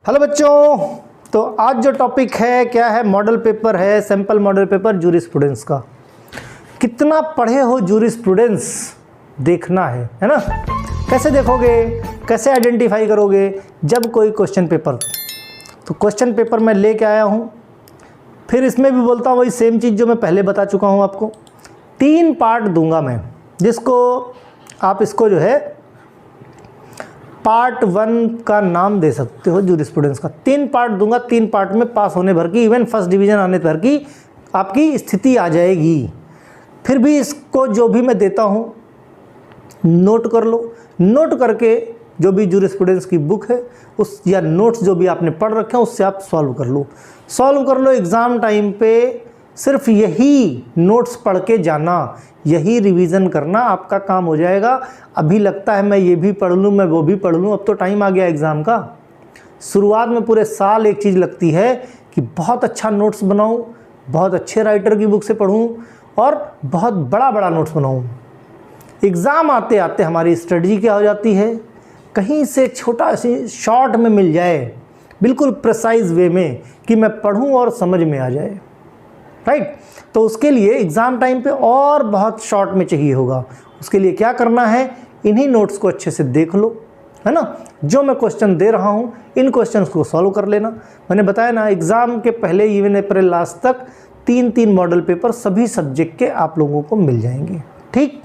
Hello बच्चों, तो आज जो टॉपिक है क्या है, मॉडल पेपर है, सैंपल मॉडल पेपर जूरिस्प्रूडेंस का। कितना पढ़े हो जूरिस्प्रूडेंस देखना है ना। कैसे देखोगे, कैसे आइडेंटिफाई करोगे? जब कोई क्वेश्चन पेपर, तो क्वेश्चन पेपर मैं लेके आया हूँ, फिर इसमें भी बोलता हूँ वही सेम चीज़ जो मैं पहले बता चुका हूँ आपको। 3 पार्ट दूंगा मैं, जिसको आप इसको जो है पार्ट 1 का नाम दे सकते हो जूरिस्प्रूडेंस का। 3 पार्ट दूंगा, 3 पार्ट में पास होने भर की, इवन फर्स्ट डिवीज़न आने भर की आपकी स्थिति आ जाएगी। फिर भी इसको जो भी मैं देता हूँ नोट कर लो, नोट करके जो भी जूरिस्प्रूडेंस की बुक है उस या नोट्स जो भी आपने पढ़ रखे हैं उससे आप सॉल्व कर लो। एग्ज़ाम टाइम पे सिर्फ यही नोट्स पढ़ के जाना, यही रिवीजन करना आपका काम हो जाएगा। अभी लगता है मैं ये भी पढ़ लूँ, मैं वो भी पढ़ लूँ, अब तो टाइम आ गया एग्ज़ाम का। शुरुआत में पूरे साल एक चीज़ लगती है कि बहुत अच्छा नोट्स बनाऊँ, बहुत अच्छे राइटर की बुक से पढ़ूँ और बहुत बड़ा नोट्स बनाऊँ। एग्ज़ाम आते आते हमारी स्ट्रेटजी क्या हो जाती है, कहीं से छोटा सी शॉर्ट में मिल जाए, बिल्कुल प्रिसाइज वे में कि मैं पढ़ूँ और समझ में आ जाए, राइट। तो उसके लिए एग्ज़ाम टाइम पे और बहुत शॉर्ट में चाहिए होगा। उसके लिए क्या करना है, इन्हीं नोट्स को अच्छे से देख लो, है ना। जो मैं क्वेश्चन दे रहा हूँ इन क्वेश्चंस को सॉल्व कर लेना। मैंने बताया ना, एग्ज़ाम के पहले इवन अप्रैल लास्ट तक 3 मॉडल पेपर सभी सब्जेक्ट के आप लोगों को मिल जाएंगे, ठीक।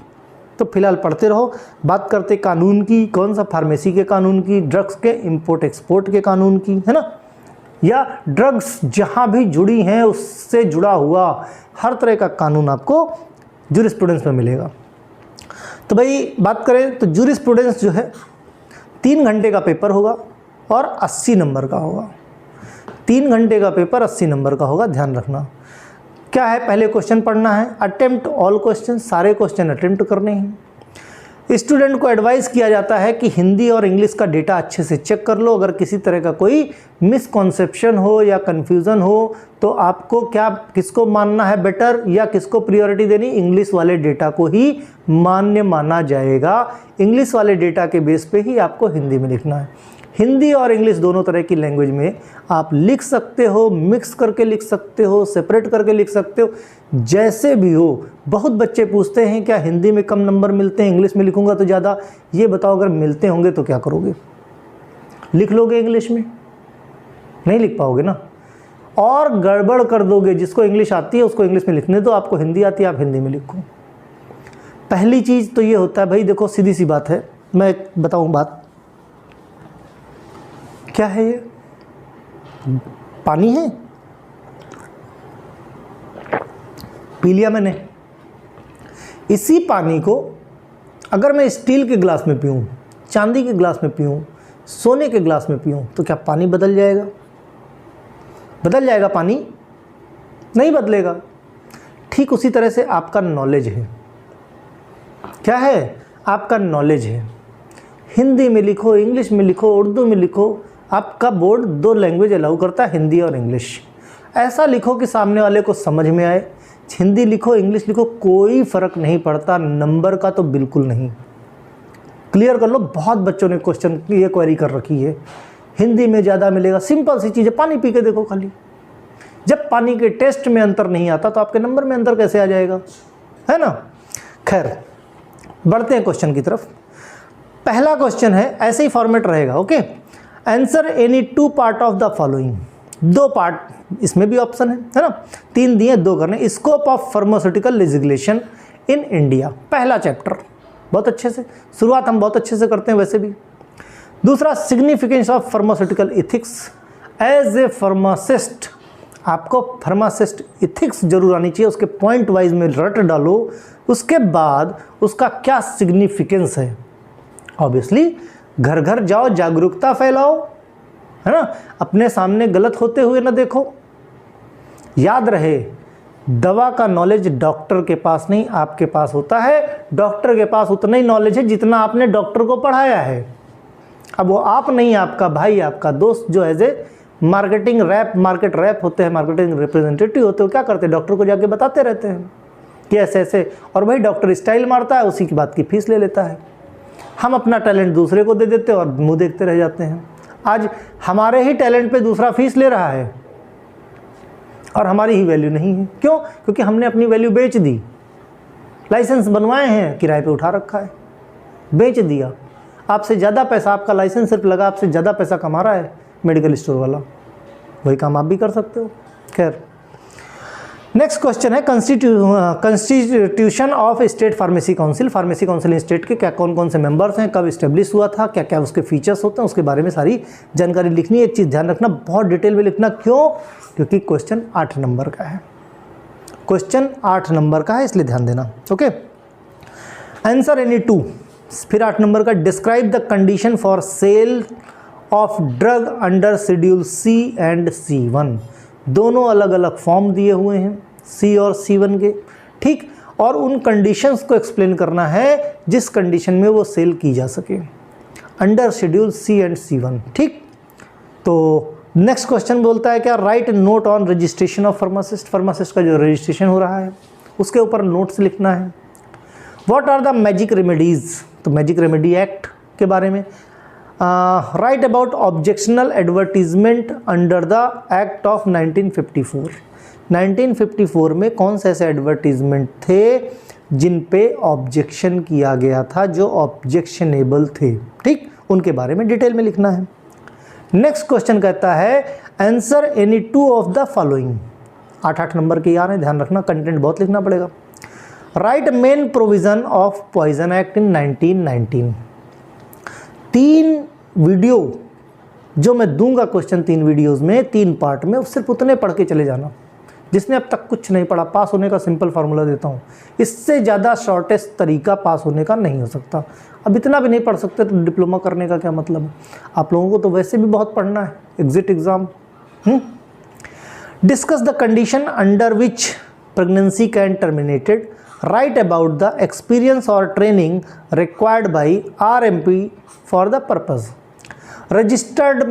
तो फिलहाल पढ़ते रहो। बात करते कानून की, कौन सा, फार्मेसी के कानून की, ड्रग्स के इंपोर्ट एक्सपोर्ट के कानून की, है ना, या ड्रग्स जहाँ भी जुड़ी हैं उससे जुड़ा हुआ हर तरह का कानून आपको जूरिस्प्रूडेंस में मिलेगा। तो भाई बात करें तो जूरिस्प्रूडेंस जो है 3 घंटे का पेपर होगा और 80 नंबर का होगा। 3 घंटे का पेपर 80 नंबर का होगा, ध्यान रखना। क्या है, पहले क्वेश्चन पढ़ना है, अटेम्प्ट ऑल क्वेश्चन, सारे क्वेश्चन अटेम्प्ट करने हैं। स्टूडेंट को एडवाइस किया जाता है कि हिंदी और इंग्लिश का डेटा अच्छे से चेक कर लो। अगर किसी तरह का कोई मिसकॉन्सेप्शन हो या कन्फ्यूज़न हो तो आपको क्या, किसको मानना है बेटर या किसको प्रियोरिटी देनी, इंग्लिश वाले डेटा को ही मान्य माना जाएगा। इंग्लिश वाले डेटा के बेस पे ही आपको हिंदी में लिखना है। हिंदी और इंग्लिश दोनों तरह की लैंग्वेज में आप लिख सकते हो, मिक्स करके लिख सकते हो, सेपरेट करके लिख सकते हो, जैसे भी हो। बहुत बच्चे पूछते हैं क्या हिंदी में कम नंबर मिलते हैं, इंग्लिश में लिखूंगा तो ज़्यादा। ये बताओ, अगर मिलते होंगे तो क्या करोगे? लिख लोगे इंग्लिश में? नहीं लिख पाओगे ना, और गड़बड़ कर दोगे। जिसको इंग्लिश आती है उसको इंग्लिश में लिखने दो, आपको हिंदी आती है आप हिंदी में लिखो। पहली चीज़ तो ये होता है भाई, देखो सीधी सी बात है, मैं बताऊँ बात क्या है। ये पानी है, पी लिया मैंने। इसी पानी को अगर मैं स्टील के ग्लास में पीऊँ, चांदी के ग्लास में पीऊँ, सोने के ग्लास में पीऊँ, तो क्या पानी बदल जाएगा? बदल जाएगा पानी? नहीं बदलेगा। ठीक उसी तरह से आपका नॉलेज है। क्या है? आपका नॉलेज है। हिंदी में लिखो, इंग्लिश में लिखो, उर्दू में लिखो, आपका बोर्ड 2 लैंग्वेज अलाउ करता है, हिंदी और इंग्लिश। ऐसा लिखो कि सामने वाले को समझ में आए। हिंदी लिखो, इंग्लिश लिखो, कोई फ़र्क नहीं पड़ता, नंबर का तो बिल्कुल नहीं। क्लियर कर लो। बहुत बच्चों ने क्वेश्चन की ये क्वेरी कर रखी है, हिंदी में ज़्यादा मिलेगा। सिंपल सी चीज़ है, पानी पी के देखो खाली। जब पानी के टेस्ट में अंतर नहीं आता तो आपके नंबर में अंतर कैसे आ जाएगा, है ना। खैर, बढ़ते हैं क्वेश्चन की तरफ। पहला क्वेश्चन है, ऐसे ही फॉर्मेट रहेगा, okay. Answer any 2 part of the following. 2 part इसमें भी ऑप्शन है ना। 3 दिए, 2 करने। Scope of pharmaceutical legislation in India, पहला चैप्टर। बहुत अच्छे से शुरुआत हम बहुत अच्छे से करते हैं वैसे भी। दूसरा, significance of pharmaceutical ethics as a pharmacist. आपको फार्मासिस्ट इथिक्स जरूर आनी चाहिए, उसके पॉइंट वाइज में रट डालो। उसके बाद उसका क्या सिग्निफिकेंस है। ऑब्वियसली घर घर जाओ, जागरूकता फैलाओ, है ना। अपने सामने गलत होते हुए ना देखो। याद रहे, दवा का नॉलेज डॉक्टर के पास नहीं आपके पास होता है। डॉक्टर के पास उतना ही नॉलेज है जितना आपने डॉक्टर को पढ़ाया है। अब वो आप नहीं, आपका भाई, आपका दोस्त जो एज ए मार्केट रैप होते हैं, मार्केटिंग रिप्रेजेंटेटिव होते हो, क्या करते हैं, डॉक्टर को जाके बताते रहते हैं कि ऐसे ऐसे, और भाई डॉक्टर स्टाइल मारता है, उसी की बात की फीस ले लेता है। हम अपना टैलेंट दूसरे को दे देते हैं और मुंह देखते रह जाते हैं। आज हमारे ही टैलेंट पे दूसरा फीस ले रहा है और हमारी ही वैल्यू नहीं है। क्यों? क्योंकि हमने अपनी वैल्यू बेच दी। लाइसेंस बनवाए हैं, किराए पे उठा रखा है, बेच दिया। आपसे ज़्यादा पैसा, आपका लाइसेंस सिर्फ लगा, आपसे ज़्यादा पैसा कमा रहा है मेडिकल स्टोर वाला, वही काम आप भी कर सकते हो। खैर, नेक्स्ट क्वेश्चन है constitution of state pharmacy council. Pharmacy council state के क्या कौन कौन से मेंबर्स हैं, कब इस्टेब्लिश हुआ था, क्या क्या उसके फीचर्स होते हैं, उसके बारे में सारी जानकारी लिखनी है। एक चीज़ ध्यान रखना, बहुत डिटेल में लिखना। क्यों? क्योंकि क्वेश्चन 8 नंबर का है, क्वेश्चन 8 नंबर का है, इसलिए ध्यान देना। Okay, answer any 2। फिर 8 नंबर का, describe the condition for sale of drug under schedule C and C1। दोनों अलग अलग फॉर्म दिए हुए हैं, C और C1 के, ठीक। और उन कंडीशंस को एक्सप्लेन करना है जिस कंडीशन में वो सेल की जा सके, under schedule C and C1, ठीक। तो नेक्स्ट क्वेश्चन बोलता है क्या, right note on registration of pharmacist. Pharmacist का जो रजिस्ट्रेशन हो रहा है उसके ऊपर नोट्स लिखना है। What are the magic remedies, तो मैजिक रेमेडी एक्ट के बारे में। Right about objectional advertisement under the act of 1954। 1954 में कौन से ऐसे एडवर्टीजमेंट थे जिन पे ऑब्जेक्शन किया गया था, जो ऑब्जेक्शनेबल थे, ठीक, उनके बारे में डिटेल में लिखना है। नेक्स्ट क्वेश्चन कहता है answer any 2 of the following. 8 number के यार है, ध्यान रखना, कंटेंट बहुत लिखना पड़ेगा। Right main provision of poison act in 1919। 3 video जो मैं दूंगा क्वेश्चन, 3 वीडियोस में, 3 पार्ट में, सिर्फ उतने पढ़ के चले जाना। जिसने अब तक कुछ नहीं पढ़ा, पास होने का सिंपल फार्मूला देता हूँ, इससे ज़्यादा शॉर्टेस्ट तरीका पास होने का नहीं हो सकता। अब इतना भी नहीं पढ़ सकते तो डिप्लोमा करने का क्या मतलब है? आप लोगों को तो वैसे भी बहुत पढ़ना है, exit exam. Discuss the condition under which pregnancy can terminated. Write about the experience और training required by RMP for the purpose. Registered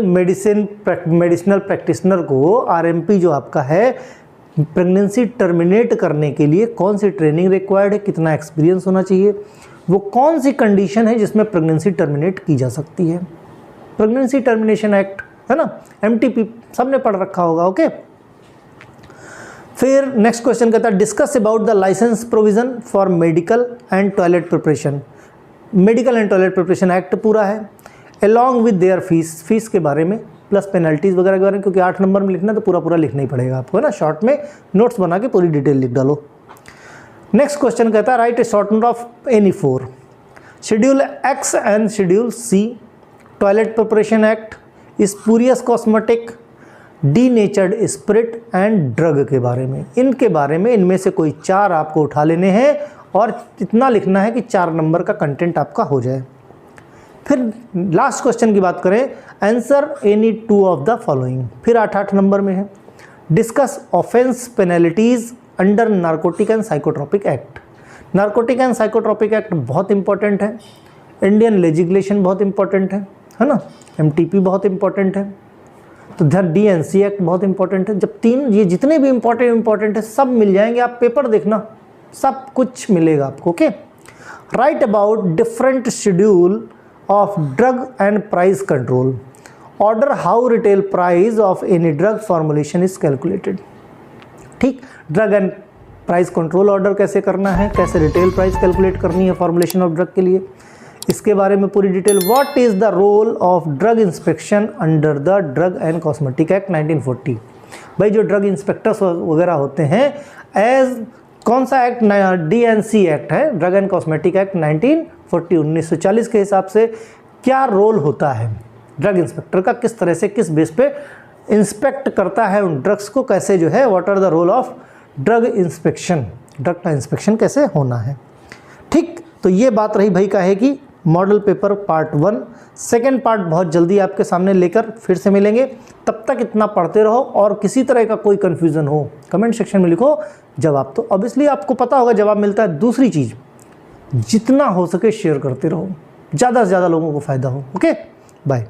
medicinal practitioner को RMP जो आपका है, प्रेगनेंसी टर्मिनेट करने के लिए कौन सी ट्रेनिंग रिक्वायर्ड है, कितना एक्सपीरियंस होना चाहिए, वो कौन सी कंडीशन है जिसमें प्रेगनेंसी टर्मिनेट की जा सकती है। प्रेगनेंसी टर्मिनेशन एक्ट है ना, MTP सबने पढ़ रखा होगा। ओके, फिर नेक्स्ट क्वेश्चन कहता है discuss about the license provision for medical and toilet preparation. Medical and toilet preparation act पूरा है, अलॉन्ग विद देयर फीस के बारे में, प्लस पेनल्टीज वगैरह के बारे में, क्योंकि 8 नंबर में लिखना तो पूरा लिखना ही पड़ेगा आपको, है ना। शॉर्ट में नोट्स बना के पूरी डिटेल लिख डालो। नेक्स्ट क्वेश्चन कहता है right A short note of any 4। Schedule X and schedule C, toilet preparation act, spurious cosmetic, denatured spirit and drug के बारे में। इनके बारे में इनमें से कोई 4 आपको उठा लेने हैं और इतना लिखना है कि 4 नंबर का कंटेंट आपका हो जाए। फिर लास्ट क्वेश्चन की बात करें, answer any 2 of the following. फिर 8 नंबर में है discuss offence penalties under narcotic and psychotropic act. Narcotic and psychotropic act बहुत इंपॉर्टेंट है, इंडियन लेजिस्लेशन बहुत इंपॉर्टेंट है ना, MTP बहुत इंपॉर्टेंट है, तो DNC एक्ट बहुत इंपॉर्टेंट है। जब 3 ये जितने भी इंपॉर्टेंट है सब मिल जाएंगे, आप पेपर देखना, सब कुछ मिलेगा आपको। Okay, write about different schedule of drug and price control. Order how retail price of any drug formulation is calculated. ठीक, drug and price control order कैसे करना है, कैसे रिटेल प्राइस कैलकुलेट करनी है फॉर्मुलेशन ऑफ ड्रग के लिए, इसके बारे में पूरी detail. What is the role of drug inspection under the drug and cosmetic act 1940। भाई जो ड्रग इंस्पेक्टर्स वगैरह होते हैं, एज कौन सा एक्ट, DNC एक्ट है, ड्रग एंड कॉस्मेटिक एक्ट 1940 के हिसाब से क्या रोल होता है ड्रग इंस्पेक्टर का, किस तरह से, किस बेस पे इंस्पेक्ट करता है उन ड्रग्स को, कैसे जो है, what are the role of drug inspection, drug का इंस्पेक्शन कैसे होना है। ठीक, तो ये बात रही भाई का है कि model paper part 1। Second part बहुत जल्दी आपके सामने लेकर फिर से मिलेंगे, तब तक इतना पढ़ते रहो और किसी तरह का कोई कन्फ्यूज़न हो कमेंट सेक्शन में लिखो, जवाब तो ऑब्वियसली आपको पता होगा जवाब मिलता है। दूसरी चीज़, जितना हो सके शेयर करते रहो, ज़्यादा से ज़्यादा लोगों को फ़ायदा हो। Okay, bye.